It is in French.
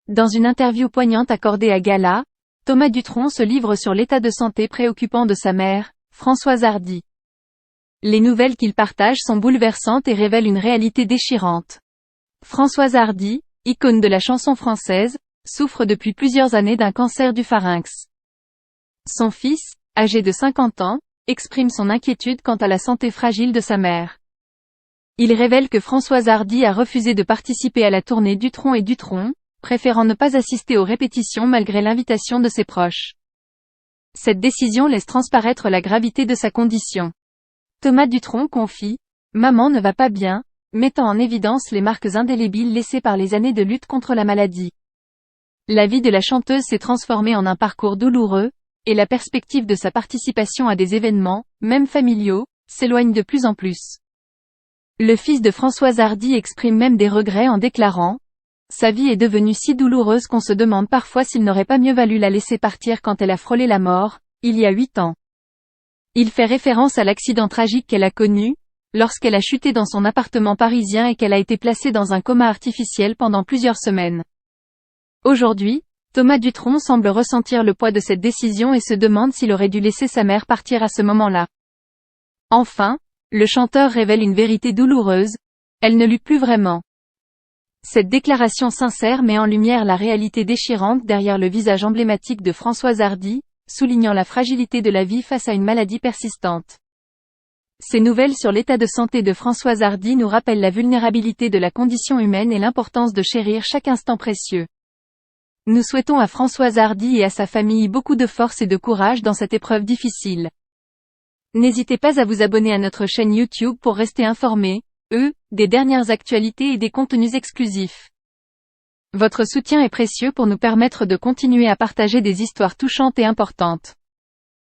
Dans une interview poignante accordée à Gala, Thomas Dutronc se livre sur l'état de santé préoccupant de sa mère, Françoise Hardy. Les nouvelles qu'il partage sont bouleversantes et révèlent une réalité déchirante. Françoise Hardy, icône de la chanson française, souffre depuis plusieurs années d'un cancer du pharynx. Son fils, âgé de 50 ans, exprime son inquiétude quant à la santé fragile de sa mère. Il révèle que Françoise Hardy a refusé de participer à la tournée Dutronc et Dutronc, préférant ne pas assister aux répétitions malgré l'invitation de ses proches. Cette décision laisse transparaître la gravité de sa condition. Thomas Dutronc confie « Maman ne va pas bien », mettant en évidence les marques indélébiles laissées par les années de lutte contre la maladie. La vie de la chanteuse s'est transformée en un parcours douloureux, et la perspective de sa participation à des événements, même familiaux, s'éloigne de plus en plus. Le fils de Françoise Hardy exprime même des regrets en déclarant « Sa vie est devenue si douloureuse qu'on se demande parfois s'il n'aurait pas mieux valu la laisser partir quand elle a frôlé la mort, il y a 8 ans. » Il fait référence à l'accident tragique qu'elle a connu, lorsqu'elle a chuté dans son appartement parisien et qu'elle a été placée dans un coma artificiel pendant plusieurs semaines. Aujourd'hui, Thomas Dutronc semble ressentir le poids de cette décision et se demande s'il aurait dû laisser sa mère partir à ce moment-là. Enfin, le chanteur révèle une vérité douloureuse, elle ne lutte plus vraiment. Cette déclaration sincère met en lumière la réalité déchirante derrière le visage emblématique de Françoise Hardy, soulignant la fragilité de la vie face à une maladie persistante. Ces nouvelles sur l'état de santé de Françoise Hardy nous rappellent la vulnérabilité de la condition humaine et l'importance de chérir chaque instant précieux. Nous souhaitons à Françoise Hardy et à sa famille beaucoup de force et de courage dans cette épreuve difficile. N'hésitez pas à vous abonner à notre chaîne YouTube pour rester informé, des dernières actualités et des contenus exclusifs. Votre soutien est précieux pour nous permettre de continuer à partager des histoires touchantes et importantes.